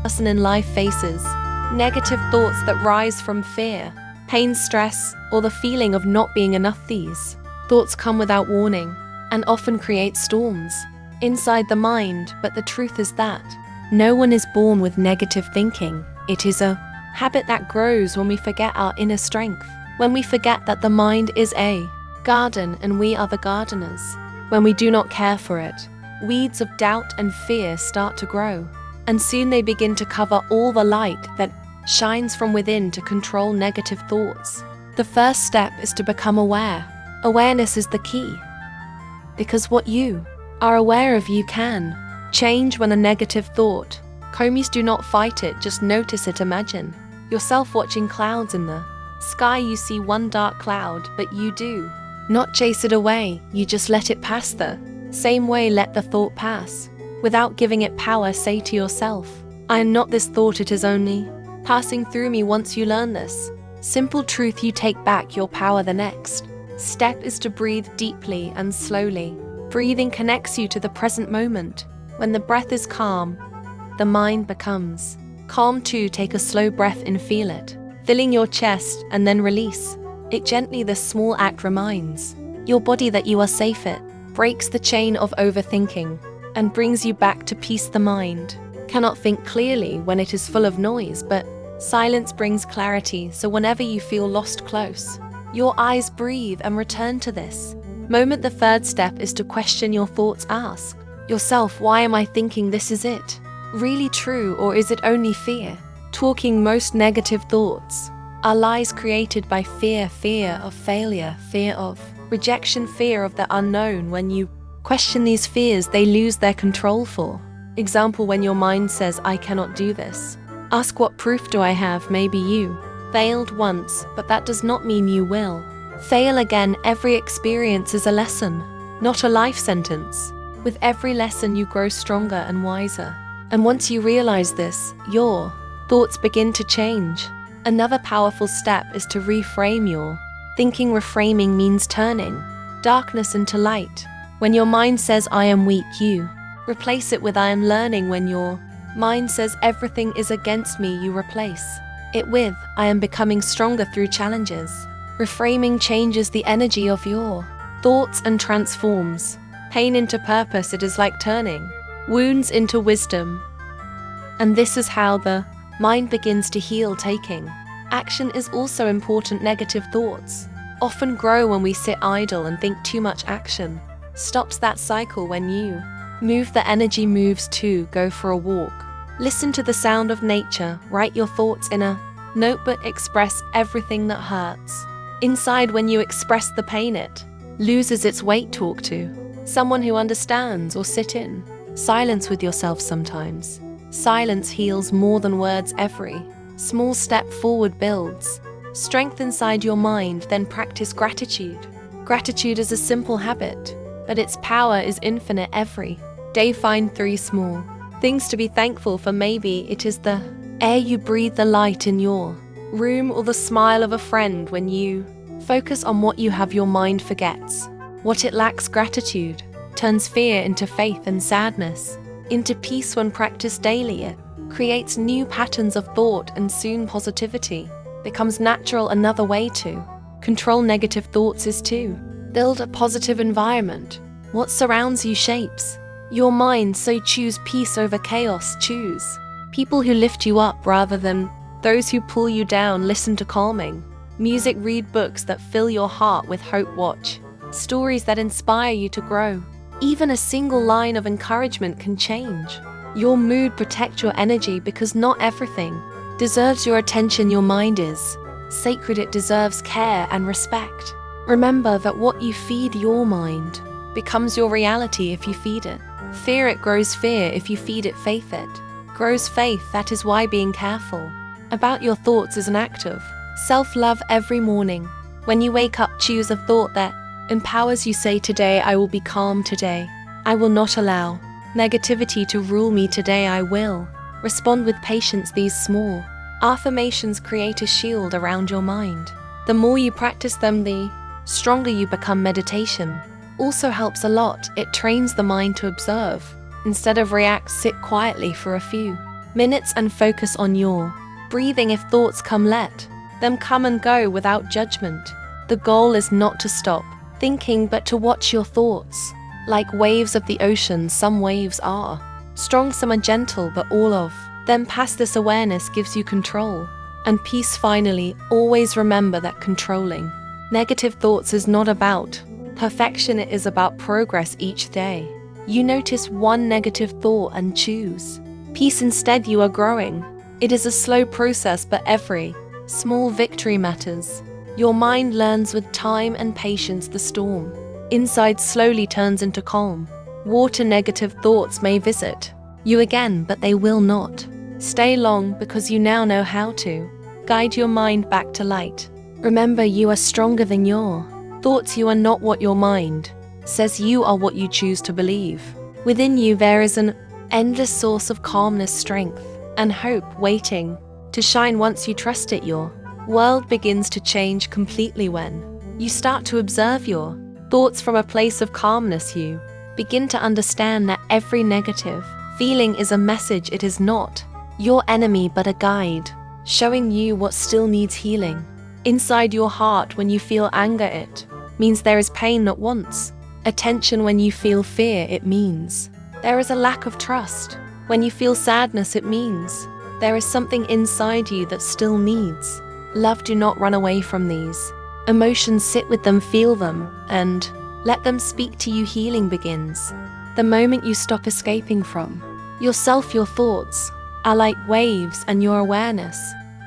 person in life faces. Negative thoughts that rise from fear, pain, stress, or the feeling of not being enough. These thoughts come without warning and often create storms inside the mind, but the truth is that no one is born with negative thinking. It is a habit that grows when we forget our inner strength, when we forget that the mind is a garden and we are the gardeners. When we do not care for it, weeds of doubt and fear start to grow, and soon they begin to cover all the light that shines from within to control negative thoughts. The first step is to become aware. Awareness is the key, because what you are aware of you can change. When a negative thought comes, do not fight it, just notice it. Imagine yourself watching clouds in the sky. You see one dark cloud, but you do not chase it away, you just let it pass. The same way, let the thought pass without giving it power. Say to yourself, I am not this thought, it is only passing through me. Once you learn this simple truth, you take back your power. The next step is to breathe deeply and slowly. Breathing connects you to the present moment. When the breath is calm, the mind becomes calm too. Take a slow breath in, feel it filling your chest, and then release it gently. This small act reminds your body that you are safe. It breaks the chain of overthinking and brings you back to peace. The mind cannot think clearly when it is full of noise, but silence brings clarity. So whenever you feel lost, close your eyes, breathe, and return to this moment. The third step is to question your thoughts. Ask yourself, why am I thinking this? Is it really true, or is it only fear talking? Most negative thoughts are lies created by fear. Fear of failure, fear of rejection, fear of the unknown. When you question these fears, they lose their control. For example, when your mind says, I cannot do this, ask, what proof do I have? Maybe you failed once, but that does not mean you will fail again. Every experience is a lesson, not a life sentence. With every lesson, you grow stronger and wiser. And once you realize this, your thoughts begin to change. Another powerful step is to reframe your thinking. Reframing means turning darkness into light. When your mind says, I am weak, you replace it with, I am learning. When your mind says, everything is against me, you replace it with, I am becoming stronger through challenges. Reframing changes the energy of your thoughts and transforms pain into purpose. It is like turning wounds into wisdom. And this is how the mind begins to heal. Taking action is also important. Negative thoughts often grow when we sit idle and think too much. Action stops that cycle. When you move, the energy moves too. Go for a walk. Listen to the sound of nature. Write your thoughts in a notebook. Express everything that hurts inside. When you express the pain, it loses its weight. Talk to someone who understands, or sit in silence with yourself. Sometimes silence heals more than words. Every small step forward builds strength inside your mind. Then practice gratitude. Gratitude is a simple habit, but its power is infinite. Every day, find 3 small things to be thankful for. Maybe it is the air you breathe, the light in your room, or the smile of a friend. When you focus on what you have, your mind forgets what it lacks. Gratitude turns fear into faith and sadness into peace. When practiced daily, it creates new patterns of thought, and soon positivity becomes natural. Another way to control negative thoughts is to build a positive environment. What surrounds you shapes your mind, so choose peace over chaos. Choose people who lift you up rather than those who pull you down. Listen to calming music, read books that fill your heart with hope, watch stories that inspire you to grow. Even a single line of encouragement can change your mood. Protect your energy, because not everything deserves your attention. Your mind is sacred, it deserves care and respect. Remember that what you feed your mind becomes your reality. If you feed it fear, it grows fear. If you feed it faith, it grows faith. That is why being careful about your thoughts is an act of self-love. Every morning, when you wake up, choose a thought that empowers you. Say, today I will be calm. Today I will not allow negativity to rule me. Today I will respond with patience. These small affirmations create a shield around your mind. The more you practice them, the stronger you become. Meditation also helps a lot. It trains the mind to observe instead of react. Sit quietly for a few minutes and focus on your breathing. If thoughts come, let them come and go without judgment. The goal is not to stop thinking, but to watch your thoughts. Like waves of the ocean, some waves are strong, some are gentle, but all of them pass. This awareness gives you control and peace. Finally, always remember that controlling negative thoughts is not about perfection, it is about progress each day. You notice one negative thought and choose peace instead. You are growing. It is a slow process, but every small victory matters. Your mind learns with time and patience. The storm inside slowly turns into calm. Water. Negative thoughts may visit you again, but they will not stay long, because you now know how to guide your mind back to light. Remember, you are stronger than your thoughts. You are not what your mind says. You are what you choose to believe. Within you there is an endless source of calmness, strength, and hope waiting to shine. Once you trust it, your world begins to change completely. When you start to observe your thoughts from a place of calmness, you begin to understand that every negative feeling is a message. It is not your enemy, but a guide, showing you what still needs healing. Inside your heart, when you feel anger, it means there is pain that wants attention. When you feel fear, it means there is a lack of trust. When you feel sadness, it means there is something inside you that still needs love. Do not run away from these emotions. Sit with them, feel them, and let them speak to you. Healing begins the moment you stop escaping from yourself. Your thoughts are like waves, and your awareness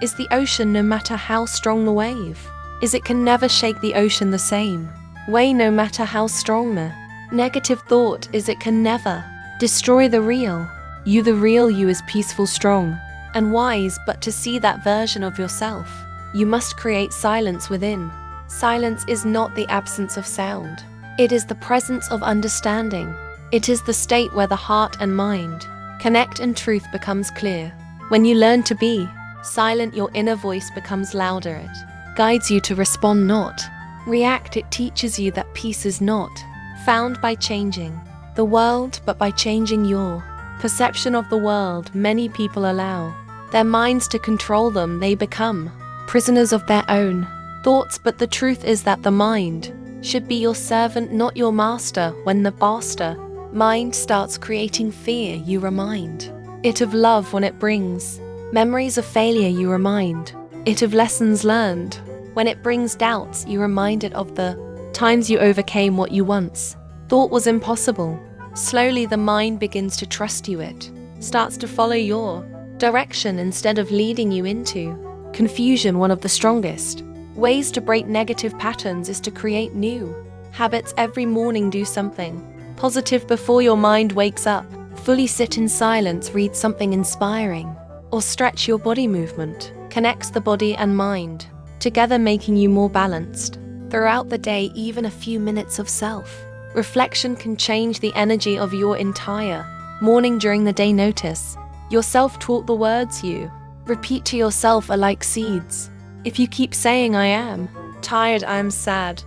is the ocean. No matter how strong the wave is, it can never shake the ocean the same way. No matter how strong the negative thought is, it can never destroy the real you. The real you is peaceful, strong, and wise. But to see that version of yourself, you must create silence within. Silence is not the absence of sound. It is the presence of understanding. It is the state where the heart and mind connect and truth becomes clear. When you learn to be silent, your inner voice becomes louder. It guides you to respond, not react. It teaches you that peace is not found by changing the world, but by changing your perception of the world. Many people allow their minds to control them. They become prisoners of their own thoughts, but the truth is that the mind should be your servant, not your master. When the master mind starts creating fear, you remind it of love. When it brings memories of failure, you remind it of lessons learned. When it brings doubts, you remind it of the times you overcame what you once thought was impossible. Slowly the mind begins to trust you. It starts to follow your direction instead of leading you into confusion. One of the strongest ways to break negative patterns is to create new habits. Every morning, do something positive before your mind wakes up. Fully sit in silence, read something inspiring, or stretch. Your body movement connects the body and mind together, making you more balanced. Throughout the day, even a few minutes of self-reflection can change the energy of your entire morning. During the day, notice your self-talk. The words you repeat to yourself are like seeds. If you keep saying, I am tired, I am sad,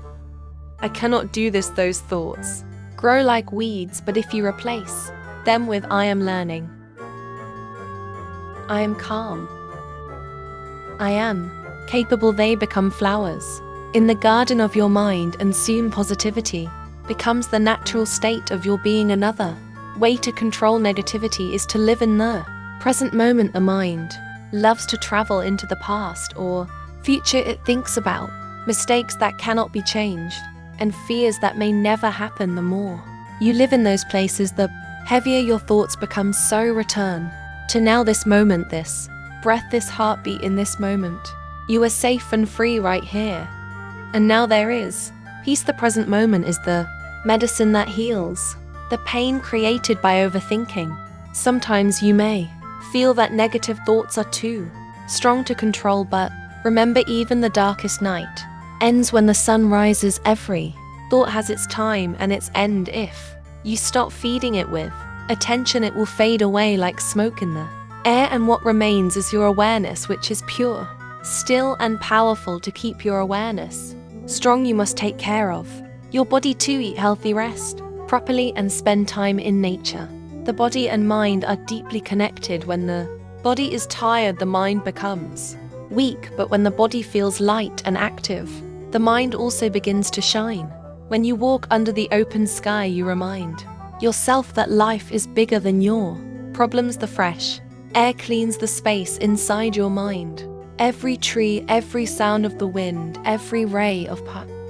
I cannot do this, those thoughts grow like weeds. But if you replace them with, I am learning, I am calm, I am capable, they become flowers in the garden of your mind, and soon positivity becomes the natural state of your being. Another way to control negativity is to live in the present moment. The mind loves to travel into the past or future. It thinks about mistakes that cannot be changed and fears that may never happen. The more you live in those places, the heavier your thoughts become. So return to now, this moment, this breath, this heartbeat. In this moment, you are safe and free right here and now. There is peace. The present moment is the medicine that heals the pain created by overthinking. Sometimes you may feel that negative thoughts are too strong to control, but remember, even the darkest night ends when the sun rises. Every thought has its time and its end. If you stop feeding it with attention, it will fade away like smoke in the air, and what remains is your awareness, which is pure, still, and powerful. To keep your awareness strong, you must take care of your body too. Eat healthy, rest properly, and spend time in nature. The body and mind are deeply connected. When the body is tired, the mind becomes weak. But when the body feels light and active, the mind also begins to shine. When you walk under the open sky, you remind yourself that life is bigger than your problems. The fresh air cleans the space inside your mind. Every tree, every sound of the wind, every ray of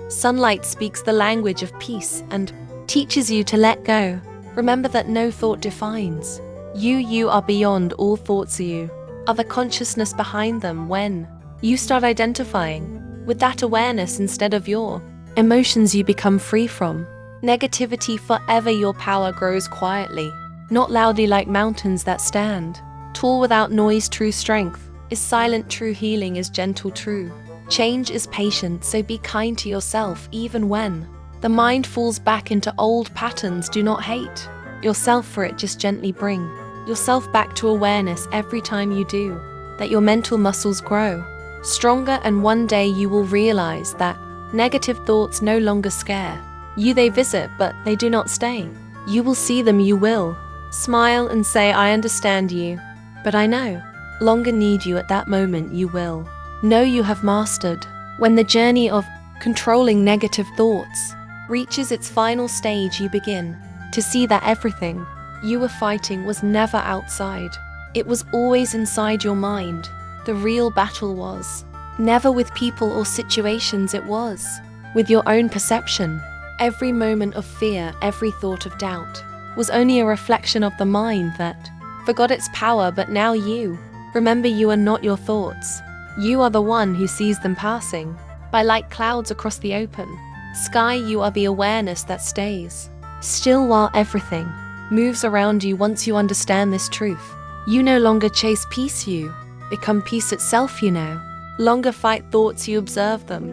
sunlight speaks the language of peace and teaches you to let go. Remember that no thought defines you. You are beyond all thoughts. You are the consciousness behind them. When you start identifying with that awareness instead of your emotions, you become free from negativity forever. Your power grows quietly, not loudly, like mountains that stand tall without noise. True strength is silent, true healing is gentle, true change is patient. So be kind to yourself even when the mind falls back into old patterns. Do not hate yourself for it, just gently bring yourself back to awareness. Every time you do that, your mental muscles grow stronger, and one day you will realize that negative thoughts no longer scare you. They visit, but they do not stay. You will see them, you will smile and say, I understand you, but I no longer need you. At that moment you will know you have mastered. When the journey of controlling negative thoughts reaches its final stage, you begin to see that everything you were fighting was never outside. It was always inside your mind. The real battle was never with people or situations, it was with your own perception. Every moment of fear, every thought of doubt was only a reflection of the mind that forgot its power. But now you remember, you are not your thoughts. You are the one who sees them passing by like clouds across the open sky. You are the awareness that stays still while everything moves around you. Once you understand this truth, you no longer chase peace, you become peace itself. You no longer fight thoughts, you observe them,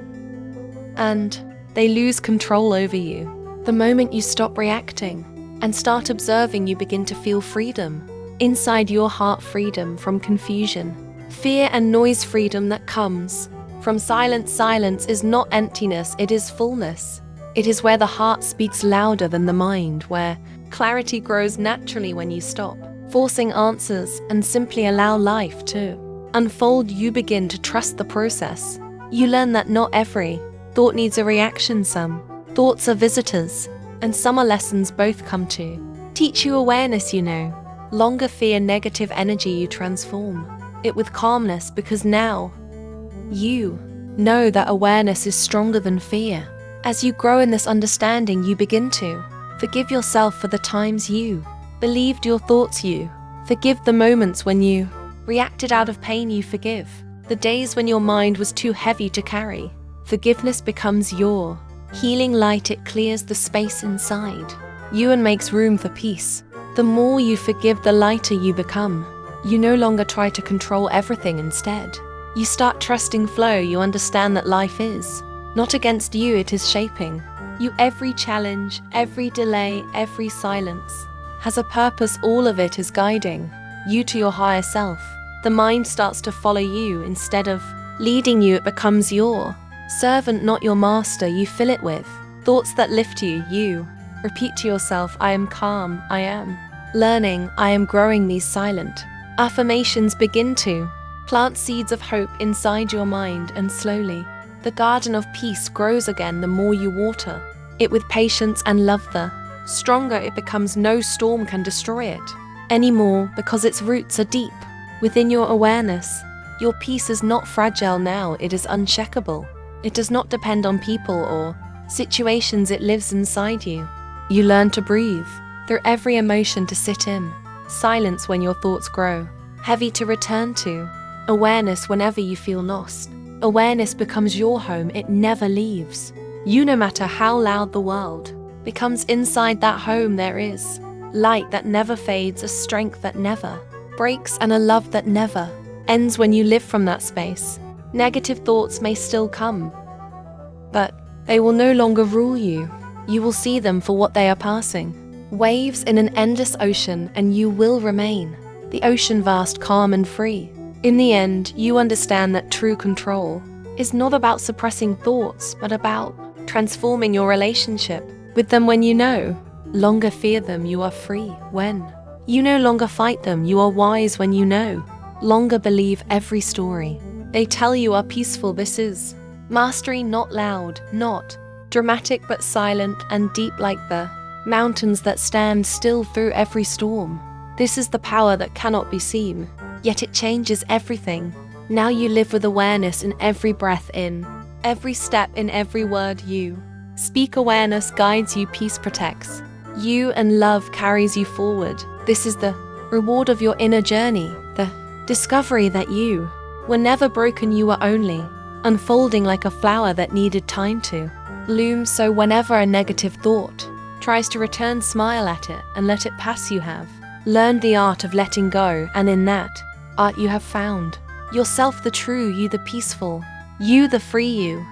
and they lose control over you. The moment you stop reacting and start observing, you begin to feel freedom inside your heart. Freedom from confusion, fear and noise. Freedom that comes from silence. Silence is not emptiness, it is fullness. It is where the heart speaks louder than the mind, where clarity grows naturally. When you stop forcing answers and simply allow life to unfold, you begin to trust the process. You learn that not every thought needs a reaction. Some thoughts are visitors, and some are lessons. Both come to teach you awareness. You no longer fear negative energy, you transform it with calmness, because now you know that awareness is stronger than fear. As you grow in this understanding, you begin to forgive yourself for the times you believed your thoughts. You forgive the moments when you reacted out of pain. You forgive the days when your mind was too heavy to carry. Forgiveness becomes your healing light. It clears the space inside you and makes room for peace. The more you forgive, the lighter you become. You no longer try to control everything. Instead, you start trusting flow. You understand that life is not against you, it is shaping you. Every challenge, every delay, every silence has a purpose. All of it is guiding you to your higher self. The mind starts to follow you instead of leading you. It becomes your servant, not your master. You fill it with thoughts that lift you. You repeat to yourself, I am calm, I am learning, I am growing. These silent affirmations begin to plant seeds of hope inside your mind, and slowly the garden of peace grows again. The more you water it with patience and love, the stronger it becomes. No storm can destroy it anymore, because its roots are deep within your awareness. Your peace is not fragile now, it is uncheckable. It does not depend on people or situations, it lives inside you. You learn to breathe through every emotion, to sit in silence when your thoughts grow heavy, to return to awareness whenever you feel lost. Awareness becomes your home, it never leaves you. No matter how loud the world becomes, inside that home there is light that never fades, a strength that never breaks, and a love that never ends. When you live from that space, negative thoughts may still come, but they will no longer rule you. You will see them for what they are, passing waves in an endless ocean, and you will remain the ocean, vast, calm and free. In the end, you understand that true control is not about suppressing thoughts, but about transforming your relationship with them. When you no longer fear them, you are free. When you no longer fight them, you are wise. When you know longer believe every story they tell you are peaceful. This is mastery, not loud, not dramatic, but silent and deep, like the mountains that stand still through every storm. This is the power that cannot be seen, yet it changes everything. Now you live with awareness in every breath in, every step, in every word you speak. Awareness guides you, peace protects you, and love carries you forward. This is the reward of your inner journey, the discovery that you were never broken. You were only unfolding like a flower that needed time to bloom. So whenever a negative thought tries to return, smile at it and let it pass. You have learned the art of letting go, and in that art you have found yourself, the true you, the peaceful you, the free you.